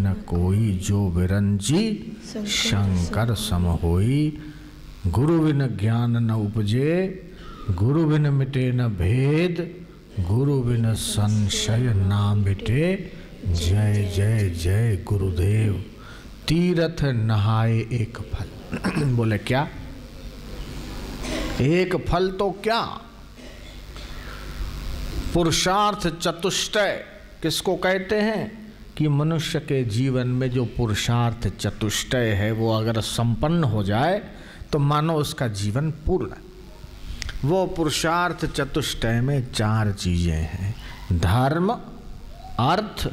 न कोई, जो विरंची शंकर सम होई। गुरु बिन ज्ञान न उपजे, गुरु बिन मिटे न भेद, गुरु बिन संशय ना मिटे। जय जय जय गुरुदेव। तीर्थ नहाए एक फल। बोले क्या? एक फल तो क्या, पुरुषार्थ चतुष्टय किसको कहते हैं कि मनुष्य के जीवन में जो पुरुषार्थ चतुष्टय है वो अगर संपन्न हो जाए तो मानो उसका जीवन पूर्ण। वो पुरुषार्थ चतुष्टय में 4 चीजें हैं, धर्म, अर्थ,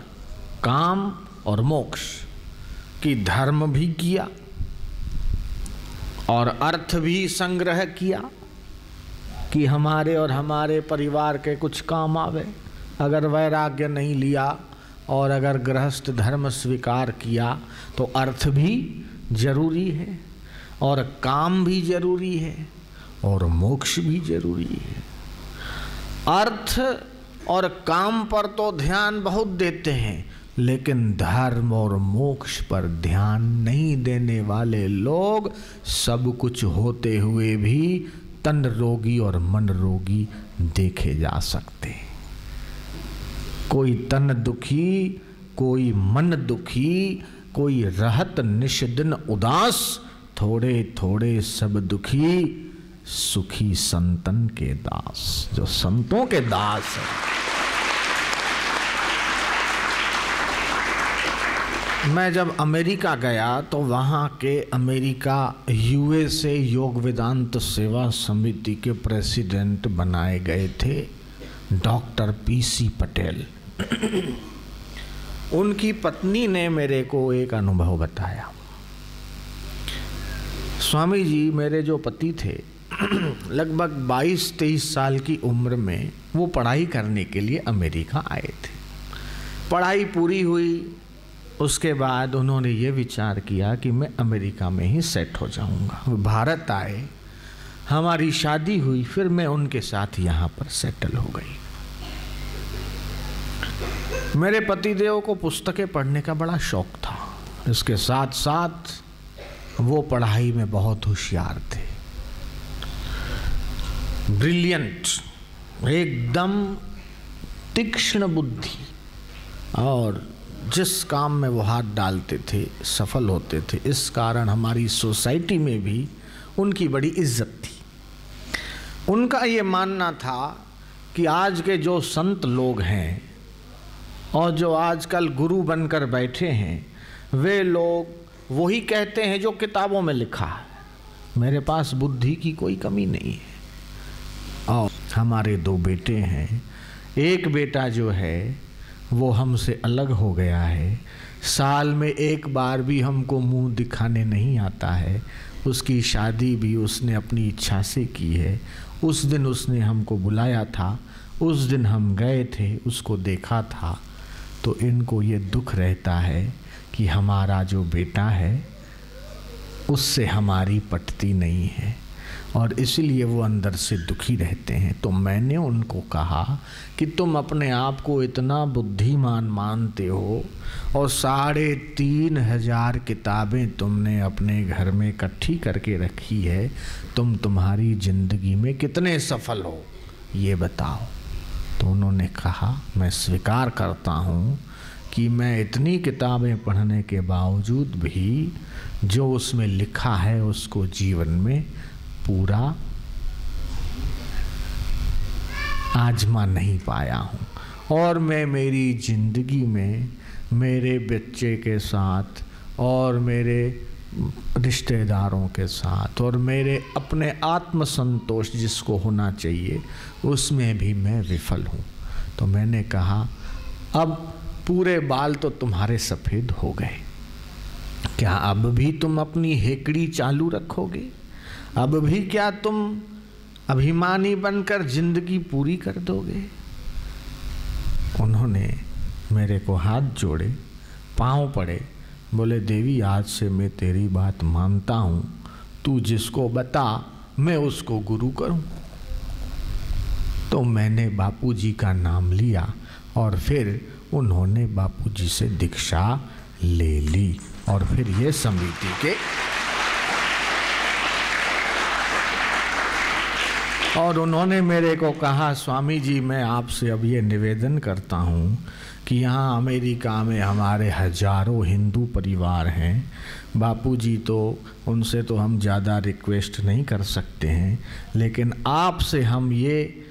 काम और मोक्ष। कि धर्म भी किया और अर्थ भी संग्रह किया कि हमारे और हमारे परिवार के कुछ काम आवे। अगर वैराग्य नहीं लिया और अगर गृहस्थ धर्म स्वीकार किया तो अर्थ भी जरूरी है और काम भी जरूरी है और मोक्ष भी जरूरी है। अर्थ और काम पर तो ध्यान बहुत देते हैं, लेकिन धर्म और मोक्ष पर ध्यान नहीं देने वाले लोग सब कुछ होते हुए भी तन रोगी और मन रोगी देखे जा सकते हैं। कोई तन दुखी, कोई मन दुखी, कोई रहत निष्दिन उदास, थोड़े थोड़े सब दुखी, सुखी संतन के दास। जो संतों के दास है। मैं जब अमेरिका गया तो वहाँ के अमेरिका यूएसए योग वेदांत सेवा समिति के प्रेसिडेंट बनाए गए थे डॉक्टर पीसी पटेल। उनकी पत्नी ने मेरे को एक अनुभव बताया। स्वामी जी, मेरे जो पति थे लगभग 22-23 साल की उम्र में वो पढ़ाई करने के लिए अमेरिका आए थे। पढ़ाई पूरी हुई, उसके बाद उन्होंने ये विचार किया कि मैं अमेरिका में ही सेट हो जाऊंगा। वो भारत आए, हमारी शादी हुई, फिर मैं उनके साथ यहाँ पर सेटल हो गई। मेरे पतिदेव को पुस्तकें पढ़ने का बड़ा शौक था। इसके साथ साथ वो पढ़ाई में बहुत होशियार थे, ब्रिलियंट, एकदम तीक्ष्ण बुद्धि, और जिस काम में वो हाथ डालते थे सफल होते थे। इस कारण हमारी सोसाइटी में भी उनकी बड़ी इज्जत थी। उनका ये मानना था कि आज के जो संत लोग हैं और जो आजकल गुरु बनकर बैठे हैं, वे लोग वही कहते हैं जो किताबों में लिखा है। मेरे पास बुद्धि की कोई कमी नहीं है। और हमारे 2 बेटे हैं। एक बेटा जो है वो हमसे अलग हो गया है, साल में एक बार भी हमको मुंह दिखाने नहीं आता है। उसकी शादी भी उसने अपनी इच्छा से की है। उस दिन उसने हमको बुलाया था, उस दिन हम गए थे, उसको देखा था। तो इनको ये दुख रहता है कि हमारा जो बेटा है उससे हमारी पटती नहीं है और इसलिए वो अंदर से दुखी रहते हैं। तो मैंने उनको कहा कि तुम अपने आप को इतना बुद्धिमान मानते हो और 3,500 किताबें तुमने अपने घर में इकट्ठी करके रखी है, तुम्हारी जिंदगी में कितने सफल हो ये बताओ। तो उन्होंने कहा, मैं स्वीकार करता हूँ कि मैं इतनी किताबें पढ़ने के बावजूद भी जो उसमें लिखा है उसको जीवन में पूरा आजमा नहीं पाया हूँ। और मैं मेरी जिंदगी में मेरे बच्चे के साथ और मेरे रिश्तेदारों के साथ और मेरे अपने आत्मसंतोष जिसको होना चाहिए उसमें भी मैं विफल हूँ। तो मैंने कहा, अब पूरे बाल तो तुम्हारे सफ़ेद हो गए, क्या अब भी तुम अपनी हेकड़ी चालू रखोगे? अब भी क्या तुम अभिमानी बनकर जिंदगी पूरी कर दोगे? उन्होंने मेरे को हाथ जोड़े, पांव पड़े, बोले, देवी आज से मैं तेरी बात मानता हूँ, तू जिसको बता मैं उसको गुरु करूँ। तो मैंने बापूजी का नाम लिया और फिर उन्होंने बापूजी से दीक्षा ले ली। और फिर ये समिति के और उन्होंने मेरे को कहा, स्वामी जी मैं आपसे अब ये निवेदन करता हूँ कि यहाँ अमेरिका में हमारे हजारों हिंदू परिवार हैं, बापूजी तो उनसे तो हम ज़्यादा रिक्वेस्ट नहीं कर सकते हैं, लेकिन आपसे हम ये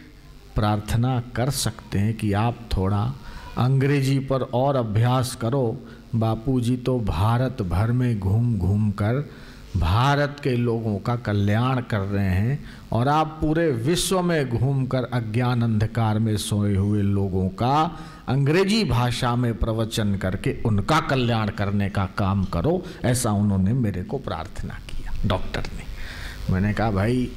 प्रार्थना कर सकते हैं कि आप थोड़ा अंग्रेजी पर और अभ्यास करो। बापूजी तो भारत भर में घूम घूम कर भारत के लोगों का कल्याण कर रहे हैं और आप पूरे विश्व में घूमकर अज्ञान अंधकार में सोए हुए लोगों का अंग्रेजी भाषा में प्रवचन करके उनका कल्याण करने का काम करो। ऐसा उन्होंने मेरे को प्रार्थना किया, डॉक्टर ने। मैंने कहा भाई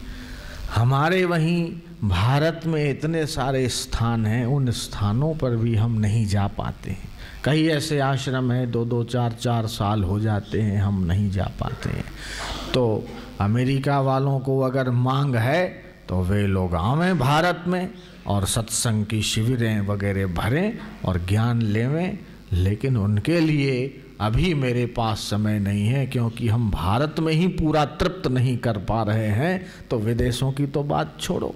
हमारे वहीं भारत में इतने सारे स्थान हैं, उन स्थानों पर भी हम नहीं जा पाते हैं। कई ऐसे आश्रम हैं 2-2, 4-4 साल हो जाते हैं हम नहीं जा पाते हैं। तो अमेरिका वालों को अगर मांग है तो वे लोग आवें भारत में और सत्संग की शिविरें वगैरह भरें और ज्ञान लेवें, लेकिन उनके लिए अभी मेरे पास समय नहीं है, क्योंकि हम भारत में ही पूरा तृप्त नहीं कर पा रहे हैं, तो विदेशों की तो बात छोड़ो।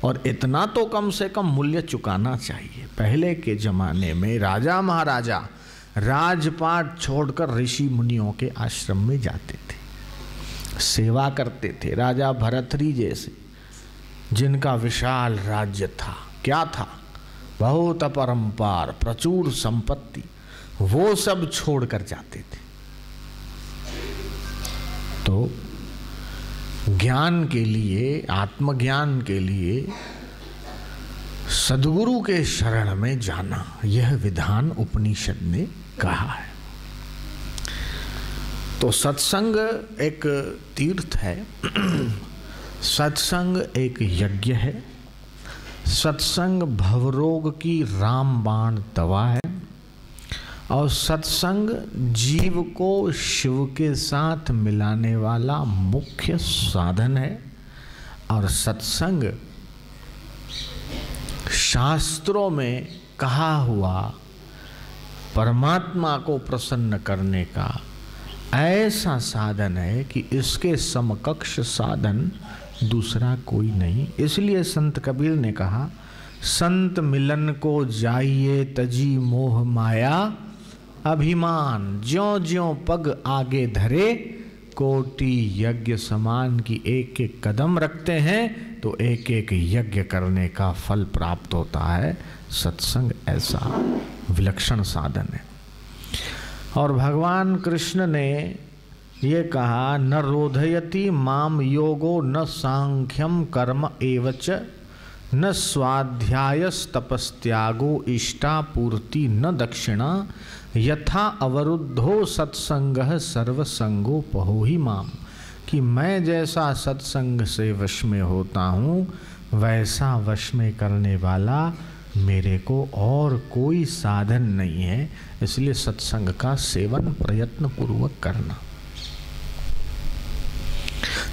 और इतना तो कम से कम मूल्य चुकाना चाहिए। पहले के ज़माने में राजा महाराजा राजपाट छोड़कर ऋषि मुनियों के आश्रम में जाते थे, सेवा करते थे। राजा भरतरी जैसे जिनका विशाल राज्य था, क्या था, बहुत अपरंपार प्रचुर संपत्ति, वो सब छोड़कर जाते थे। तो ज्ञान के लिए, आत्मज्ञान के लिए सद्गुरु के शरण में जाना, यह विधान उपनिषद ने कहा है। तो सत्संग एक तीर्थ है, सत्संग एक यज्ञ है, सत्संग भवरोग की रामबाण दवा है, और सत्संग जीव को शिव के साथ मिलाने वाला मुख्य साधन है। और सत्संग शास्त्रों में कहा हुआ परमात्मा को प्रसन्न करने का ऐसा साधन है कि इसके समकक्ष साधन दूसरा कोई नहीं। इसलिए संत कबीर ने कहा, संत मिलन को जाइए तजी मोह माया, अभिमान ज्यों ज्यों पग आगे धरे, कोटि यज्ञ समान की एक एक कदम रखते हैं तो एक एक यज्ञ करने का फल प्राप्त होता है। सत्संग ऐसा विलक्षण साधन है। और भगवान कृष्ण ने ये कहा, न रोधयति माम योगो न सांख्यम कर्म एवच, न स्वाध्यायस्तपस्त्यागो इष्टापूर्ति न दक्षिणा, यथा अवरुद्धो सत्संगः सर्वसंगोपहोहि माम। कि मैं जैसा सत्संग से वश में होता हूँ, वैसा वश में करने वाला मेरे को और कोई साधन नहीं है। इसलिए सत्संग का सेवन प्रयत्न पूर्वक करना।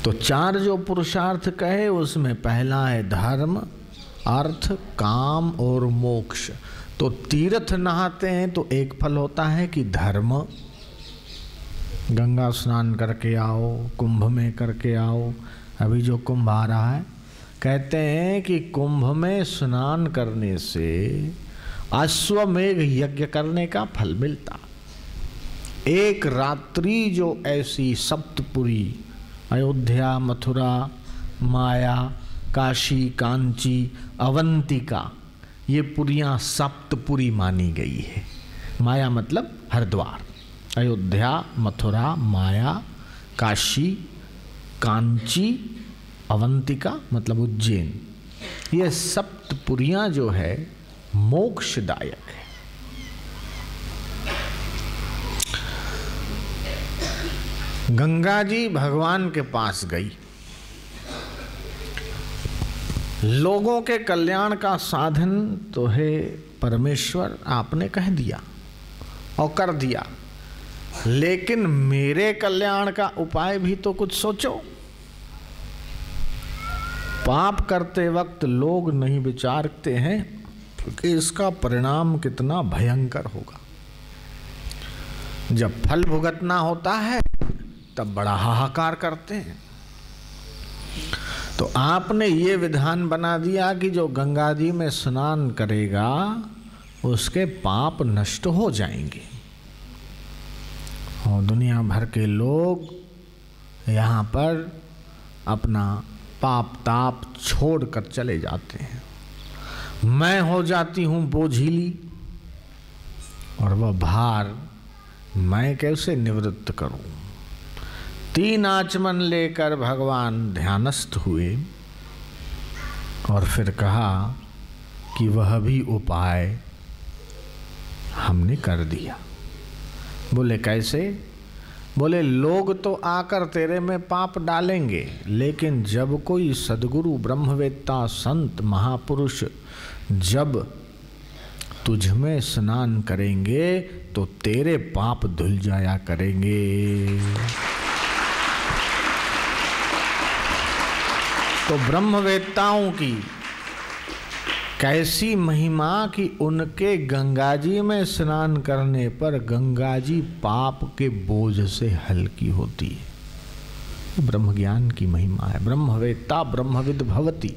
तो 4 जो पुरुषार्थ कहे उसमें पहला है धर्म, अर्थ, काम और मोक्ष। तो तीर्थ नहाते हैं तो एक फल होता है कि धर्म, गंगा स्नान करके आओ, कुंभ में करके आओ। अभी जो कुंभ आ रहा है, कहते हैं कि कुंभ में स्नान करने से अश्वमेघ यज्ञ करने का फल मिलता। एक रात्रि जो ऐसी सप्तपुरी, अयोध्या, मथुरा, माया, काशी, कांची, अवंतिका, ये पुरियाँ सप्तपुरी मानी गई है। माया मतलब हरिद्वार, अयोध्या, मथुरा, माया, काशी, कांची, अवंतिका मतलब उज्जैन, ये सप्तपुरियाँ जो है मोक्षदायक है। गंगा जी भगवान के पास गई, लोगों के कल्याण का साधन तो है परमेश्वर, आपने कह दिया और कर दिया, लेकिन मेरे कल्याण का उपाय भी तो कुछ सोचो। पाप करते वक्त लोग नहीं विचारते हैं कि इसका परिणाम कितना भयंकर होगा। जब फल भुगतना होता है तब बड़ा हाहाकार करते हैं। तो आपने ये विधान बना दिया कि जो गंगा जी में स्नान करेगा उसके पाप नष्ट हो जाएंगे। और दुनिया भर के लोग यहाँ पर अपना पाप ताप छोड़कर चले जाते हैं। मैं हो जाती हूँ बोझिली, और वह भार मैं कैसे निवृत्त करूँ। 3 आचमन लेकर भगवान ध्यानस्थ हुए और फिर कहा कि वह भी उपाय हमने कर दिया। बोले कैसे? बोले लोग तो आकर तेरे में पाप डालेंगे, लेकिन जब कोई सद्गुरु ब्रह्मवेत्ता संत महापुरुष जब तुझ में स्नान करेंगे तो तेरे पाप धुल जाया करेंगे। तो ब्रह्मवेत्ताओं की कैसी महिमा कि उनके गंगा जी में स्नान करने पर गंगा जी पाप के बोझ से हल्की होती है। ब्रह्म ज्ञान की महिमा है। ब्रह्मवेत्ता ब्रह्मविद भवति।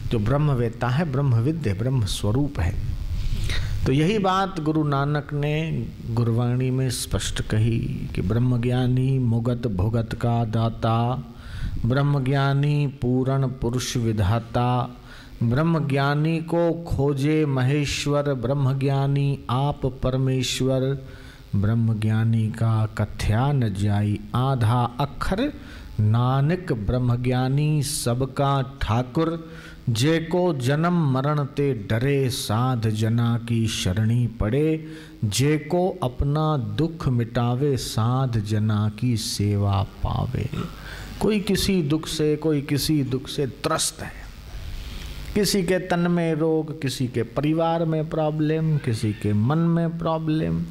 जो ब्रह्मवेत्ता है ब्रह्मविद है, ब्रह्म स्वरूप है। तो यही बात गुरु नानक ने गुरवाणी में स्पष्ट कही कि ब्रह्मज्ञानी मुगत भुगत का दाता, ब्रह्मज्ञानी पूर्ण पुरुष विधाता, ब्रह्मज्ञानी को खोजे महेश्वर, ब्रह्मज्ञानी आप परमेश्वर, ब्रह्मज्ञानी का कथ्या न जाई आधा अक्षर, नानक ब्रह्मज्ञानी सबका ठाकुर, जेको जन्म मरण ते डरे साध जना की शरणी पड़े, जेको अपना दुख मिटावे साध जना की सेवा पावे। कोई किसी दुख से, कोई किसी दुख से त्रस्त है। किसी के तन में रोग, किसी के परिवार में प्रॉब्लम, किसी के मन में प्रॉब्लम।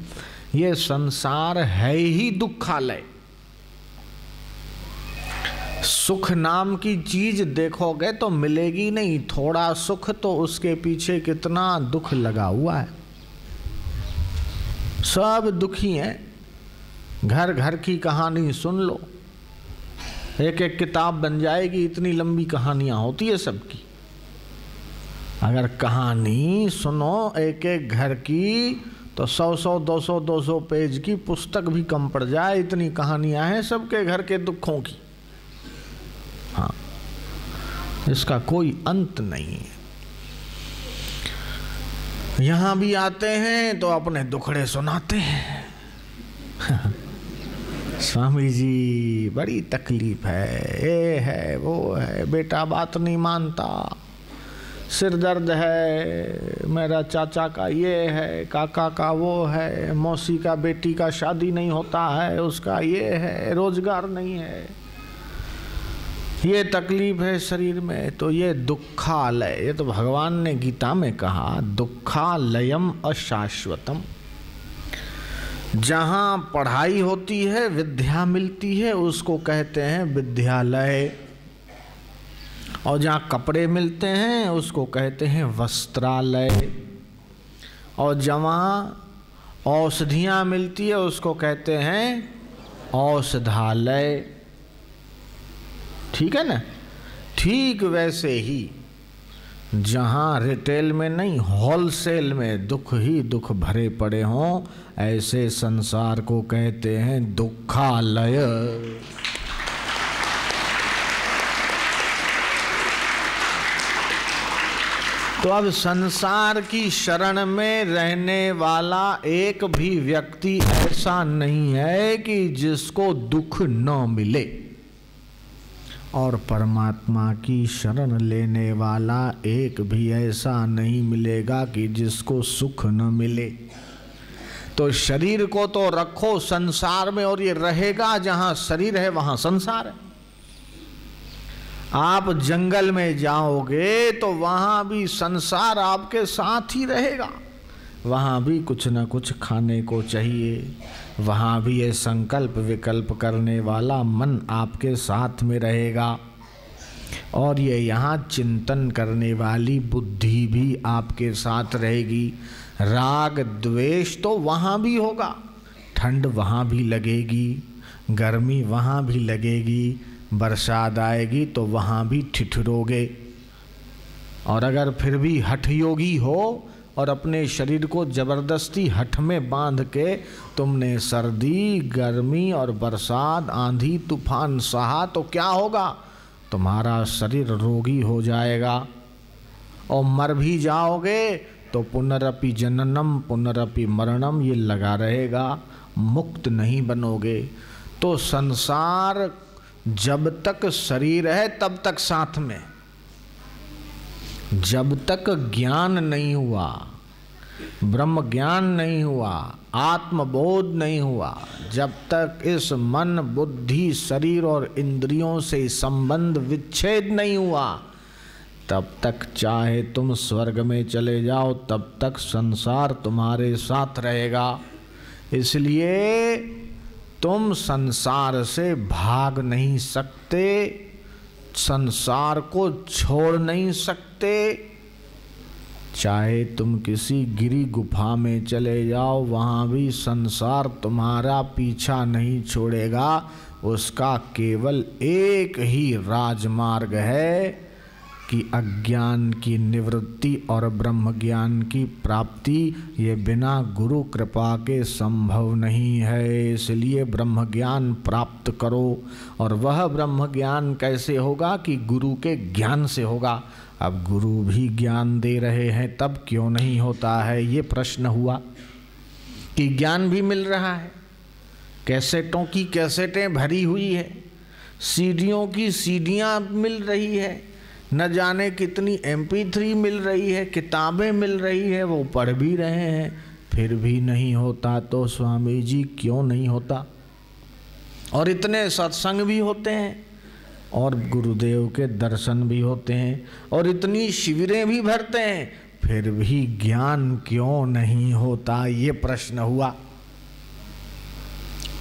ये संसार है ही दुखालय। सुख नाम की चीज देखोगे तो मिलेगी नहीं। थोड़ा सुख तो उसके पीछे कितना दुख लगा हुआ है। सब दुखी हैं। घर घर की कहानी सुन लो, एक एक किताब बन जाएगी। इतनी लंबी कहानियां होती है सबकी। अगर कहानी सुनो एक एक घर की तो 100 200 पेज की पुस्तक भी कम पड़ जाए। इतनी कहानियां हैं सबके घर के दुखों की। हाँ, इसका कोई अंत नहीं है। यहां भी आते हैं तो अपने दुखड़े सुनाते हैं। स्वामी जी बड़ी तकलीफ है, ये है वो है, बेटा बात नहीं मानता, सिर दर्द है, मेरा चाचा का ये है, काका का वो है, मौसी का बेटी का शादी नहीं होता है, उसका ये है, रोजगार नहीं है, ये तकलीफ है शरीर में। तो ये दुखालय, ये तो भगवान ने गीता में कहा दुखालयम अशाश्वतम। जहाँ पढ़ाई होती है, विद्या मिलती है, उसको कहते हैं विद्यालय। और जहाँ कपड़े मिलते हैं उसको कहते हैं वस्त्रालय। और जहाँ औषधियाँ मिलती है उसको कहते हैं औषधालय। ठीक है ना? ठीक वैसे ही जहाँ रिटेल में नहीं, होलसेल में दुख ही दुख भरे पड़े हों, ऐसे संसार को कहते हैं दुखालय। तो अब संसार की शरण में रहने वाला एक भी व्यक्ति ऐसा नहीं है कि जिसको दुख न मिले, और परमात्मा की शरण लेने वाला एक भी ऐसा नहीं मिलेगा कि जिसको सुख न मिले। तो शरीर को तो रखो संसार में, और ये रहेगा। जहाँ शरीर है वहाँ संसार है। आप जंगल में जाओगे तो वहाँ भी संसार आपके साथ ही रहेगा। वहाँ भी कुछ न कुछ खाने को चाहिए। वहाँ भी ये संकल्प विकल्प करने वाला मन आपके साथ में रहेगा। और ये यहाँ चिंतन करने वाली बुद्धि भी आपके साथ रहेगी। राग द्वेष तो वहाँ भी होगा। ठंड वहाँ भी लगेगी, गर्मी वहाँ भी लगेगी, बरसात आएगी तो वहाँ भी ठिठुरोगे। और अगर फिर भी हठ योगी हो और अपने शरीर को जबरदस्ती हठ में बांध के तुमने सर्दी, गर्मी और बरसात, आंधी तूफान सहा तो क्या होगा? तुम्हारा शरीर रोगी हो जाएगा और मर भी जाओगे तो पुनरपि जननम पुनरपि मरणम ये लगा रहेगा, मुक्त नहीं बनोगे। तो संसार जब तक शरीर है तब तक साथ में, जब तक ज्ञान नहीं हुआ, ब्रह्म ज्ञान नहीं हुआ, आत्मबोध नहीं हुआ, जब तक इस मन बुद्धि शरीर और इंद्रियों से संबंध विच्छेद नहीं हुआ, तब तक चाहे तुम स्वर्ग में चले जाओ, तब तक संसार तुम्हारे साथ रहेगा। इसलिए तुम संसार से भाग नहीं सकते, संसार को छोड़ नहीं सकते। चाहे तुम किसी गिरी गुफा में चले जाओ, वहाँ भी संसार तुम्हारा पीछा नहीं छोड़ेगा। उसका केवल एक ही राजमार्ग है कि अज्ञान की निवृत्ति और ब्रह्म ज्ञान की प्राप्ति। ये बिना गुरु कृपा के संभव नहीं है। इसलिए ब्रह्म ज्ञान प्राप्त करो। और वह ब्रह्म ज्ञान कैसे होगा? कि गुरु के ज्ञान से होगा। अब गुरु भी ज्ञान दे रहे हैं, तब क्यों नहीं होता है? ये प्रश्न हुआ कि ज्ञान भी मिल रहा है, कैसेटों की कैसेटें भरी हुई है, सीडियों की सीडियाँ मिल रही है, न जाने कितनी MP3 मिल रही है, किताबें मिल रही है, वो पढ़ भी रहे हैं, फिर भी नहीं होता। तो स्वामी जी क्यों नहीं होता? और इतने सत्संग भी होते हैं और गुरुदेव के दर्शन भी होते हैं और इतनी शिविरें भी भरते हैं, फिर भी ज्ञान क्यों नहीं होता? ये प्रश्न हुआ।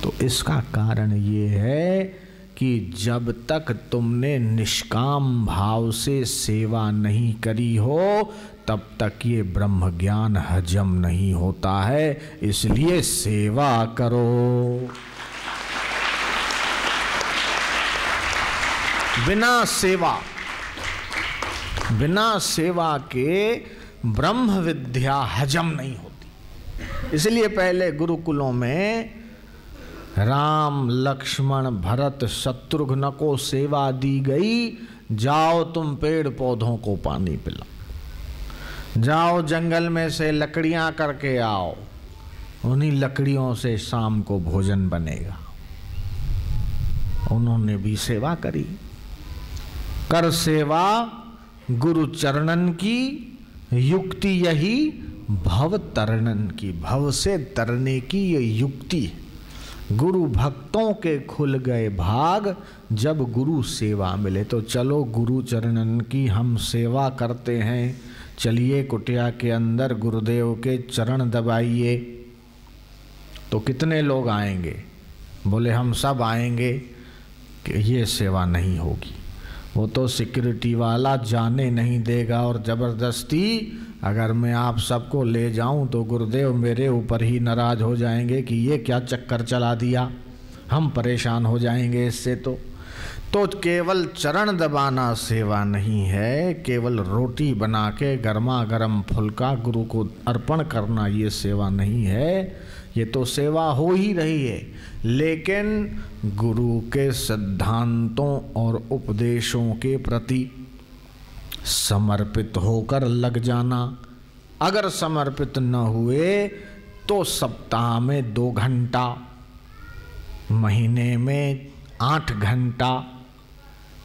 तो इसका कारण ये है कि जब तक तुमने निष्काम भाव से सेवा नहीं करी हो, तब तक ये ब्रह्म ज्ञान हजम नहीं होता है। इसलिए सेवा करो। बिना सेवा के ब्रह्म विद्या हजम नहीं होती। इसलिए पहले गुरुकुलों में राम, लक्ष्मण, भरत, शत्रुघ्न को सेवा दी गई। जाओ तुम पेड़ पौधों को पानी पिलाओ, जाओ जंगल में से लकड़ियां करके आओ, उन्हीं लकड़ियों से शाम को भोजन बनेगा। उन्होंने भी सेवा करी। कर सेवा गुरु चरणन की, युक्ति यही भव तरणन की। भव से तरने की ये युक्ति है। गुरु भक्तों के खुल गए भाग जब गुरु सेवा मिले। तो चलो गुरु चरणन की हम सेवा करते हैं। चलिए कुटिया के अंदर गुरुदेव के चरण दबाइए। तो कितने लोग आएंगे? बोले हम सब आएंगे। कि ये सेवा नहीं होगी, वो तो सिक्योरिटी वाला जाने नहीं देगा। और ज़बरदस्ती अगर मैं आप सबको ले जाऊं तो गुरुदेव मेरे ऊपर ही नाराज़ हो जाएंगे कि ये क्या चक्कर चला दिया, हम परेशान हो जाएंगे इससे। तो केवल चरण दबाना सेवा नहीं है, केवल रोटी बना के गर्मा गर्म फुल्का गुरु को अर्पण करना ये सेवा नहीं है। ये तो सेवा हो ही रही है, लेकिन गुरु के सिद्धांतों और उपदेशों के प्रति समर्पित होकर लग जाना। अगर समर्पित न हुए तो सप्ताह में 2 घंटा, महीने में 8 घंटा,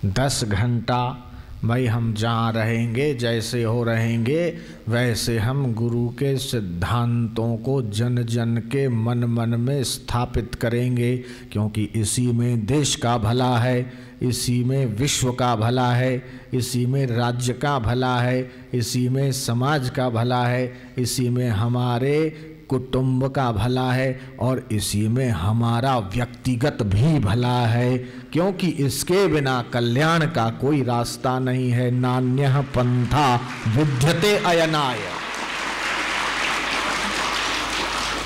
10 घंटा, भाई हम जहाँ रहेंगे जैसे हो रहेंगे वैसे हम गुरु के सिद्धांतों को जन जन के मन मन में स्थापित करेंगे। क्योंकि इसी में देश का भला है, इसी में विश्व का भला है, इसी में राज्य का भला है, इसी में समाज का भला है, इसी में हमारे कुटुंब का भला है और इसी में हमारा व्यक्तिगत भी भला है। क्योंकि इसके बिना कल्याण का कोई रास्ता नहीं है। नान्यः पंथा विद्यते अयनाय।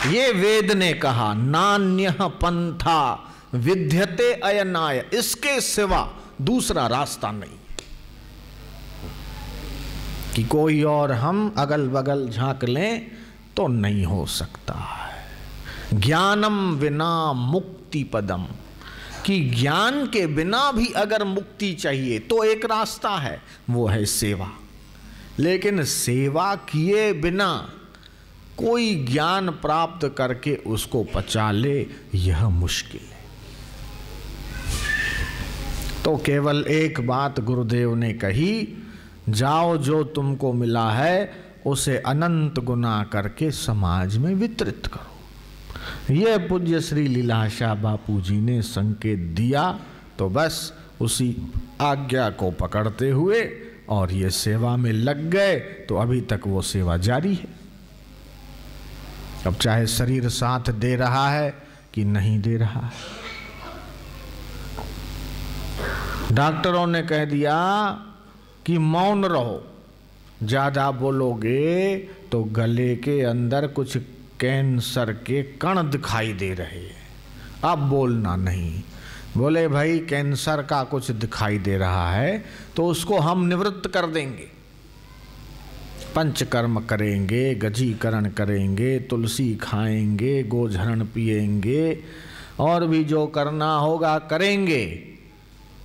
ये वेद ने कहा, नान्यः पंथा विद्यते अयनाय, इसके सिवा दूसरा रास्ता नहीं कि कोई और हम अगल बगल झांक लें तो नहीं हो सकता है। ज्ञानम विना मुक्ति पदम, कि ज्ञान के बिना भी अगर मुक्ति चाहिए तो एक रास्ता है, वो है सेवा। लेकिन सेवा किए बिना कोई ज्ञान प्राप्त करके उसको पचा ले, यह मुश्किल है। तो केवल एक बात गुरुदेव ने कही, जाओ जो तुमको मिला है उसे अनंत गुना करके समाज में वितरित करो। यह पूज्य श्री लीलाशाह बापू जी ने संकेत दिया, तो बस उसी आज्ञा को पकड़ते हुए और ये सेवा में लग गए, तो अभी तक वो सेवा जारी है। अब चाहे शरीर साथ दे रहा है कि नहीं दे रहा है। डॉक्टरों ने कह दिया कि मौन रहो, ज़्यादा बोलोगे तो गले के अंदर कुछ कैंसर के कण दिखाई दे रहे हैं, अब बोलना नहीं। बोले भाई कैंसर का कुछ दिखाई दे रहा है तो उसको हम निवृत्त कर देंगे, पंचकर्म करेंगे, गजीकरण करेंगे, तुलसी खाएंगे, गोझरण पिएंगे, और भी जो करना होगा करेंगे,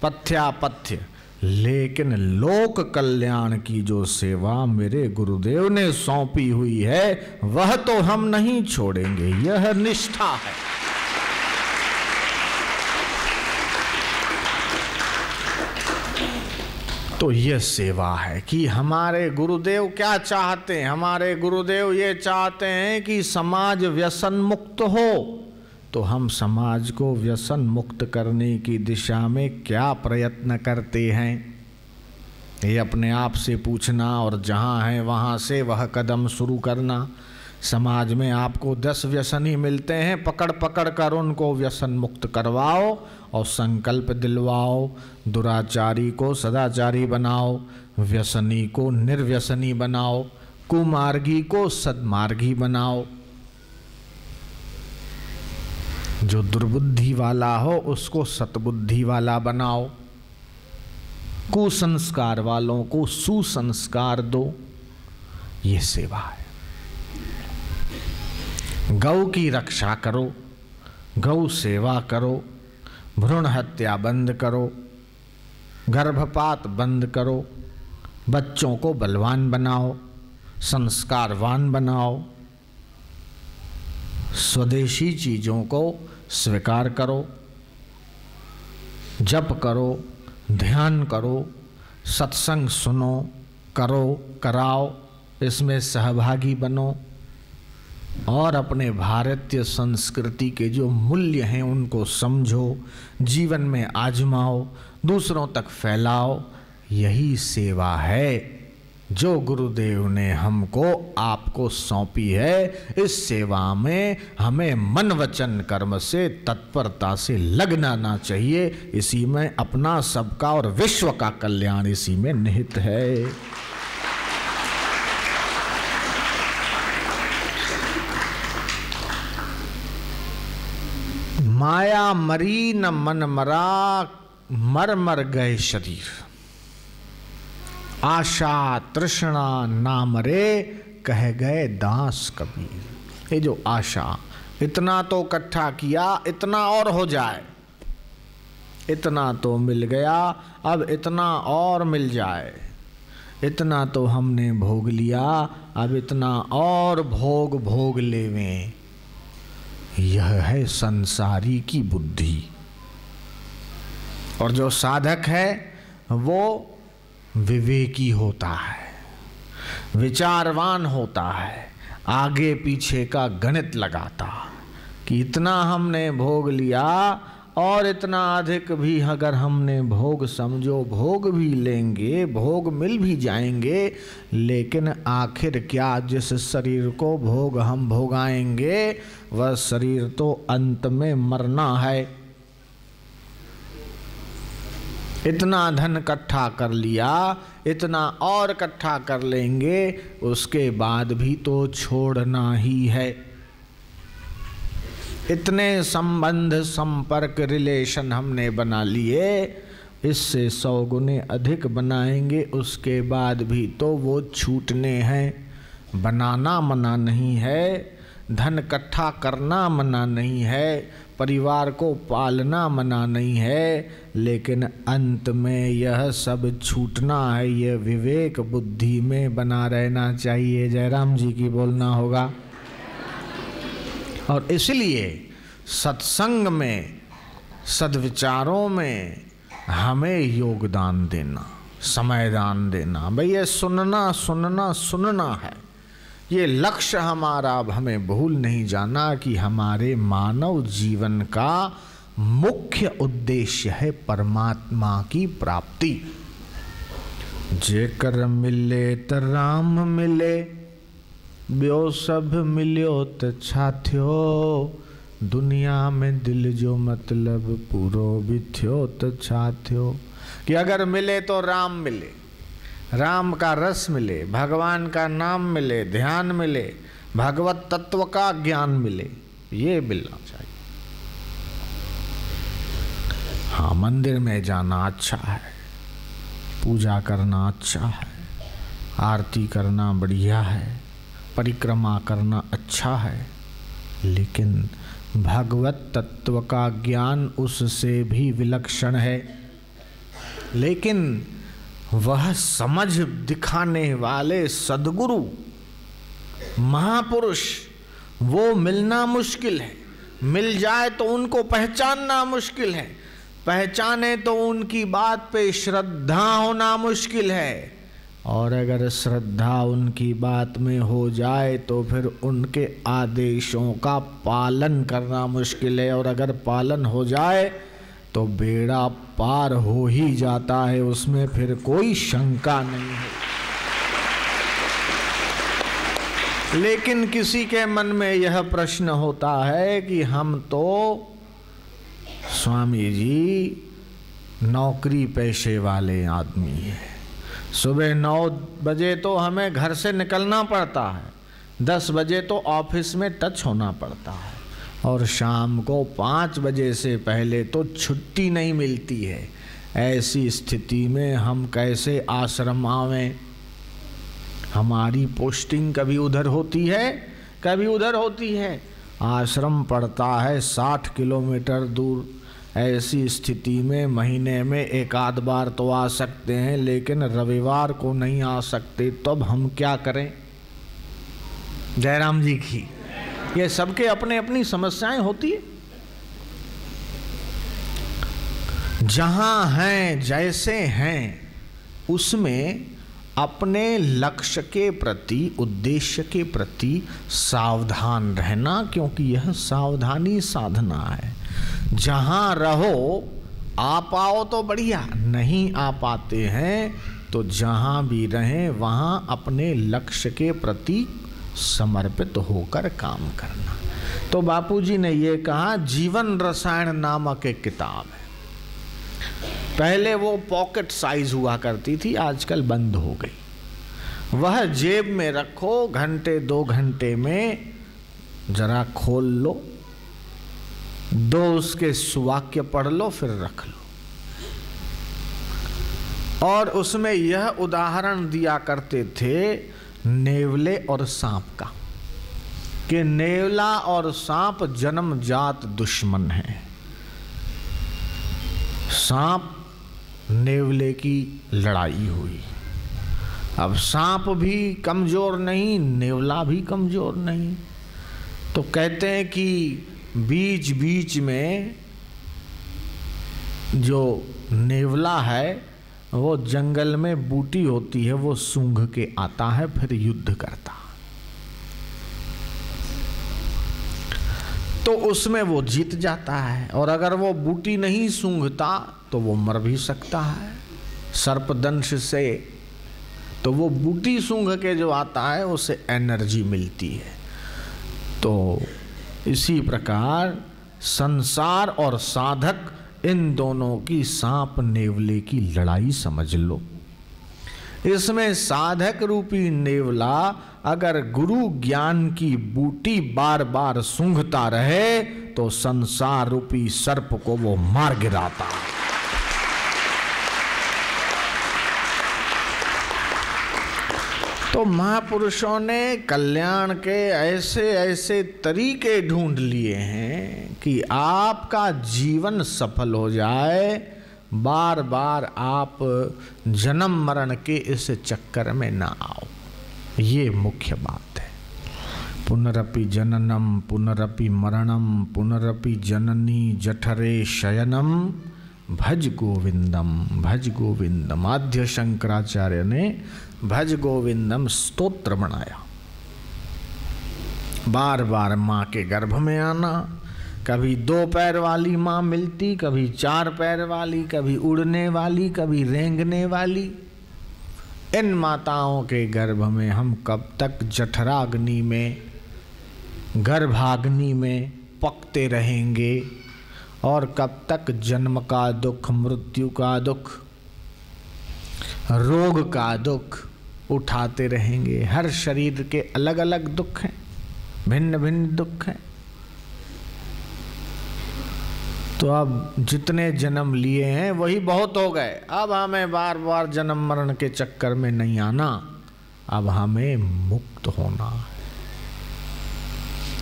पथ्यापथ्य। लेकिन लोक कल्याण की जो सेवा मेरे गुरुदेव ने सौंपी हुई है वह तो हम नहीं छोड़ेंगे, यह निष्ठा है। तो यह सेवा है कि हमारे गुरुदेव क्या चाहते हैं। हमारे गुरुदेव ये चाहते हैं कि समाज व्यसन मुक्त हो, तो हम समाज को व्यसन मुक्त करने की दिशा में क्या प्रयत्न करते हैं, ये अपने आप से पूछना और जहाँ है वहाँ से वह कदम शुरू करना। समाज में आपको 10 व्यसनी मिलते हैं, पकड़ पकड़ कर उनको व्यसन मुक्त करवाओ और संकल्प दिलवाओ। दुराचारी को सदाचारी बनाओ, व्यसनी को निर्व्यसनी बनाओ, कुमार्गी को सद्मार्गी बनाओ। जो दुर्बुद्धि वाला हो उसको सतबुद्धि वाला बनाओ, कुसंस्कार वालों को सुसंस्कार दो। ये सेवा है। गौ की रक्षा करो, गौ सेवा करो, भ्रूण हत्या बंद करो, गर्भपात बंद करो, बच्चों को बलवान बनाओ, संस्कारवान बनाओ, स्वदेशी चीज़ों को स्वीकार करो, जप करो, ध्यान करो, सत्संग सुनो, करो, कराओ, इसमें सहभागी बनो और अपने भारतीय संस्कृति के जो मूल्य हैं उनको समझो, जीवन में आजमाओ, दूसरों तक फैलाओ। यही सेवा है जो गुरुदेव ने हमको आपको सौंपी है। इस सेवा में हमें मन वचन कर्म से तत्परता से लगना ना चाहिए। इसी में अपना, सबका और विश्व का कल्याण इसी में निहित है। माया मरी न मन मरा, मर मर गए शरीर। आशा तृष्णा ना मरे, कह गए दास कबीर। ये जो आशा, इतना तो इकट्ठा किया, इतना और हो जाए, इतना तो मिल गया, अब इतना और मिल जाए, इतना तो हमने भोग लिया, अब इतना और भोग भोग लेवें। यह है संसारी की बुद्धि। और जो साधक है वो विवेकी होता है, विचारवान होता है, आगे पीछे का गणित लगाता कि इतना हमने भोग लिया और इतना अधिक भी अगर हमने भोग समझो, भोग भी लेंगे, भोग मिल भी जाएंगे, लेकिन आखिर क्या जिस शरीर को भोग हम भोगाएंगे वह शरीर तो अंत में मरना है। इतना धन इकट्ठा कर लिया, इतना और इकट्ठा कर लेंगे, उसके बाद भी तो छोड़ना ही है। इतने संबंध संपर्क रिलेशन हमने बना लिए, इससे 100 गुने अधिक बनाएंगे, उसके बाद भी तो वो छूटने हैं। बनाना मना नहीं है, धन इकट्ठा करना मना नहीं है, परिवार को पालना मना नहीं है, लेकिन अंत में यह सब छूटना है। यह विवेक बुद्धि में बना रहना चाहिए। जयराम जी की बोलना होगा। और इसलिए सत्संग में, सद्विचारों में हमें योगदान देना, समय दान देना। भाई ये सुनना सुनना सुनना है, ये लक्ष्य हमारा। अब हमें भूल नहीं जाना कि हमारे मानव जीवन का मुख्य उद्देश्य है परमात्मा की प्राप्ति। जेकर मिले त राम मिले, ॿियो सब मिलियो त छा थियो, दुनिया में दिल जो मतलब पूरो भी थियो त छा थियो। कि अगर मिले तो राम मिले, राम का रस मिले, भगवान का नाम मिले, ध्यान मिले, भगवत तत्व का ज्ञान मिले, ये मिलना चाहिए। हाँ, मंदिर में जाना अच्छा है, पूजा करना अच्छा है, आरती करना बढ़िया है, परिक्रमा करना अच्छा है, लेकिन भगवत तत्व का ज्ञान उससे भी विलक्षण है। लेकिन वह समझ दिखाने वाले सद्गुरु महापुरुष वो मिलना मुश्किल है। मिल जाए तो उनको पहचानना मुश्किल है, पहचाने तो उनकी बात पे श्रद्धा होना मुश्किल है, और अगर श्रद्धा उनकी बात में हो जाए तो फिर उनके आदेशों का पालन करना मुश्किल है। और अगर पालन हो जाए तो बेड़ा पार हो ही जाता है, उसमें फिर कोई शंका नहीं है। लेकिन किसी के मन में यह प्रश्न होता है कि हम तो स्वामी जी नौकरी पेशे वाले आदमी हैं, सुबह 9 बजे तो हमें घर से निकलना पड़ता है, 10 बजे तो ऑफिस में टच होना पड़ता है, और शाम को 5 बजे से पहले तो छुट्टी नहीं मिलती है। ऐसी स्थिति में हम कैसे आश्रम आवें? हमारी पोस्टिंग कभी उधर होती है, कभी उधर होती है। आश्रम पड़ता है 60 किलोमीटर दूर। ऐसी स्थिति में महीने में 1 आध बार तो आ सकते हैं, लेकिन रविवार को नहीं आ सकते, तब हम क्या करें? जयराम जी की। ये सबके अपने अपनी समस्याएं होती है। जहां हैं, जैसे हैं, उसमें अपने लक्ष्य के प्रति, उद्देश्य के प्रति सावधान रहना, क्योंकि यह सावधानी साधना है। जहां रहो, आ पाओ तो बढ़िया, नहीं आ पाते हैं तो जहां भी रहें वहां अपने लक्ष्य के प्रति समर्पित होकर काम करना। तो बापूजी ने ये कहा, जीवन रसायन नामक एक किताब है। पहले वो पॉकेट साइज हुआ करती थी, आजकल बंद हो गई। वह जेब में रखो, घंटे 2 घंटे में जरा खोल लो, 2 उसके सुवाक्य पढ़ लो, फिर रख लो। और उसमें यह उदाहरण दिया करते थे नेवले और सांप का, कि नेवला और सांप जन्मजात दुश्मन हैं। सांप नेवले की लड़ाई हुई। अब सांप भी कमजोर नहीं, नेवला भी कमजोर नहीं, तो कहते हैं कि बीच बीच में जो नेवला है वो जंगल में बूटी होती है, वो सूंघ के आता है, फिर युद्ध करता। तो उसमें वो जीत जाता है, और अगर वो बूटी नहीं सूंघता तो वो मर भी सकता है सर्पदंश से। तो वो बूटी सूंघ के जो आता है उसे एनर्जी मिलती है। तो इसी प्रकार संसार और साधक, इन दोनों की सांप नेवले की लड़ाई समझ लो। इसमें साधक रूपी नेवला अगर गुरु ज्ञान की बूटी बार बार सूंघता रहे तो संसार रूपी सर्प को वो मार गिराता। तो महापुरुषों ने कल्याण के ऐसे ऐसे तरीके ढूंढ लिए हैं कि आपका जीवन सफल हो जाए, बार बार आप जन्म मरण के इस चक्कर में ना आओ। ये मुख्य बात है। पुनरपि जननम पुनरपि मरणम पुनरपि जननी जठरे शयनम भज गोविंदम भज गोविंदम। आद्य शंकराचार्य ने भज गोविंदम स्तोत्र बनाया। बार बार माँ के गर्भ में आना, कभी 2 पैर वाली माँ मिलती, कभी 4 पैर वाली, कभी उड़ने वाली, कभी रेंगने वाली। इन माताओं के गर्भ में हम कब तक जठराग्नि में, गर्भाग्नि में पकते रहेंगे और कब तक जन्म का दुख, मृत्यु का दुख, रोग का दुख उठाते रहेंगे। हर शरीर के अलग अलग दुख हैं, भिन्न भिन्न दुख हैं। तो अब जितने जन्म लिए हैं वही बहुत हो गए। अब हमें बार बार जन्म मरण के चक्कर में नहीं आना, अब हमें मुक्त होना है,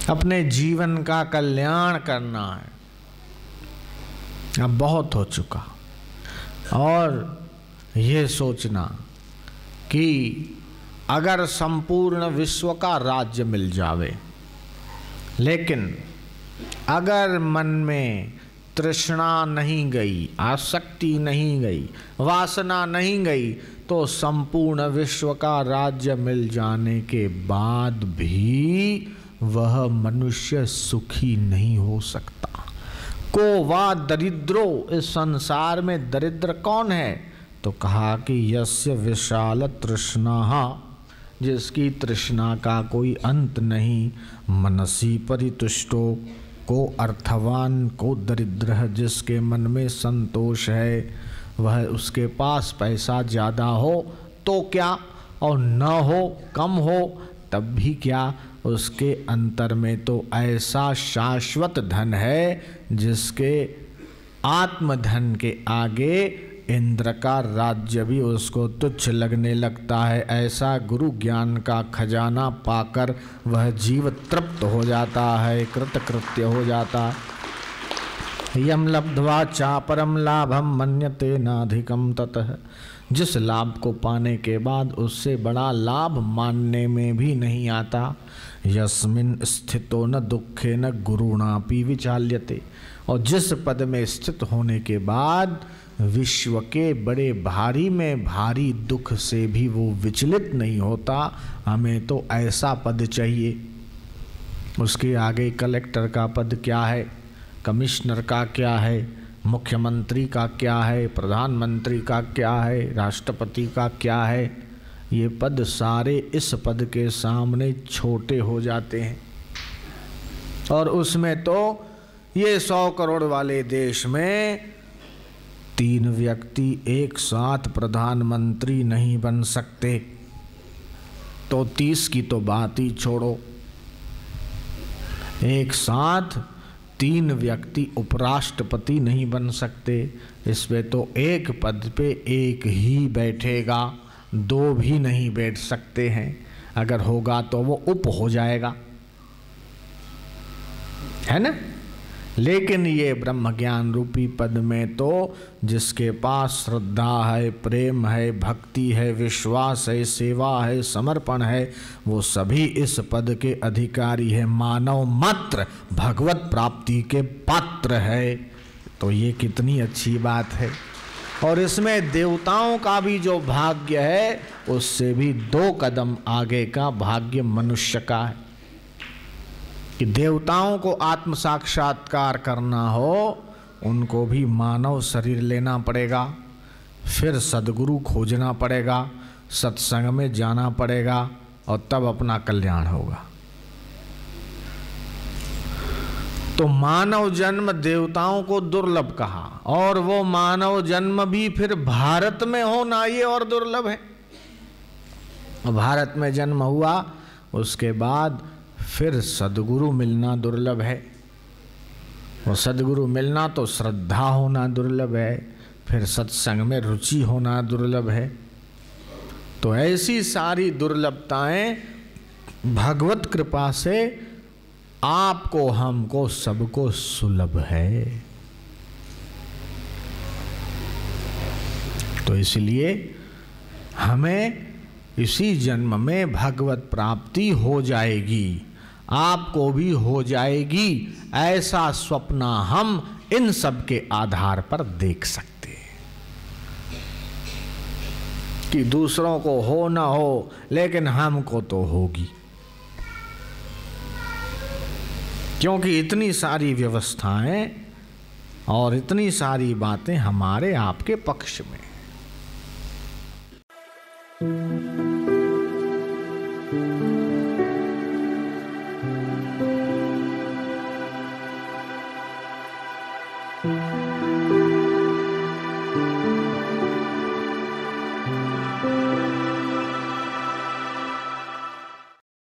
अपने जीवन का कल्याण करना है। अब बहुत हो चुका। और ये सोचना कि अगर संपूर्ण विश्व का राज्य मिल जावे, लेकिन अगर मन में तृष्णा नहीं गई, आसक्ति नहीं गई, वासना नहीं गई, तो संपूर्ण विश्व का राज्य मिल जाने के बाद भी वह मनुष्य सुखी नहीं हो सकता। को वा दरिद्रो, इस संसार में दरिद्र कौन है? तो कहा कि यस्य विशाल तृष्णा, जिसकी तृष्णा का कोई अंत नहीं। मनसी परितुष्टो, को अर्थवान को दरिद्र है, जिसके मन में संतोष है। वह, उसके पास पैसा ज़्यादा हो तो क्या, और न हो, कम हो तब भी क्या, उसके अंतर में तो ऐसा शाश्वत धन है जिसके आत्मधन के आगे इंद्र का राज्य भी उसको तुच्छ लगने लगता है। ऐसा गुरु ज्ञान का खजाना पाकर वह जीव तृप्त हो जाता है, कृतकृत्य हो जाता है। यम लब्ध्वा चापरम लाभम मन्यते नाधिकम ततः, जिस लाभ को पाने के बाद उससे बड़ा लाभ मानने में भी नहीं आता। यस्मिन स्थितो न दुखे न गुरुणापि विचाल्यते, और जिस पद में स्थित होने के बाद विश्व के बड़े भारी में भारी दुख से भी वो विचलित नहीं होता, हमें तो ऐसा पद चाहिए। उसके आगे कलेक्टर का पद क्या है, कमिश्नर का क्या है, मुख्यमंत्री का क्या है, प्रधानमंत्री का क्या है, राष्ट्रपति का क्या है, ये पद सारे इस पद के सामने छोटे हो जाते हैं। और उसमें तो ये 100 करोड़ वाले देश में 3 व्यक्ति एक साथ प्रधानमंत्री नहीं बन सकते, तो 30 की तो बात ही छोड़ो। एक साथ 3 व्यक्ति उपराष्ट्रपति नहीं बन सकते, इसमें तो एक पद पे एक ही बैठेगा, 2 भी नहीं बैठ सकते हैं। अगर होगा तो वो उप हो जाएगा, है ना। लेकिन ये ब्रह्म ज्ञान रूपी पद में तो जिसके पास श्रद्धा है, प्रेम है, भक्ति है, विश्वास है, सेवा है, समर्पण है, वो सभी इस पद के अधिकारी है। मानव मात्र भगवत प्राप्ति के पात्र है। तो ये कितनी अच्छी बात है। और इसमें देवताओं का भी जो भाग्य है उससे भी 2 कदम आगे का भाग्य मनुष्य का है कि देवताओं को आत्म साक्षात्कार करना हो, उनको भी मानव शरीर लेना पड़ेगा, फिर सद्गुरु खोजना पड़ेगा, सत्संग में जाना पड़ेगा, और तब अपना कल्याण होगा। तो मानव जन्म देवताओं को दुर्लभ कहा, और वो मानव जन्म भी फिर भारत में होना ये और दुर्लभ है। भारत में जन्म हुआ, उसके बाद फिर सद्गुरु मिलना दुर्लभ है। और सद्गुरु मिलना तो श्रद्धा होना दुर्लभ है, फिर सत्संग में रुचि होना दुर्लभ है। तो ऐसी सारी दुर्लभताएं भगवत कृपा से आपको, हमको, सबको सुलभ है। तो इसलिए हमें इसी जन्म में भगवत प्राप्ति हो जाएगी, आपको भी हो जाएगी, ऐसा स्वप्न हम इन सब के आधार पर देख सकते हैं कि दूसरों को हो ना हो, लेकिन हमको तो होगी, क्योंकि इतनी सारी व्यवस्थाएं और इतनी सारी बातें हमारे आपके पक्ष में।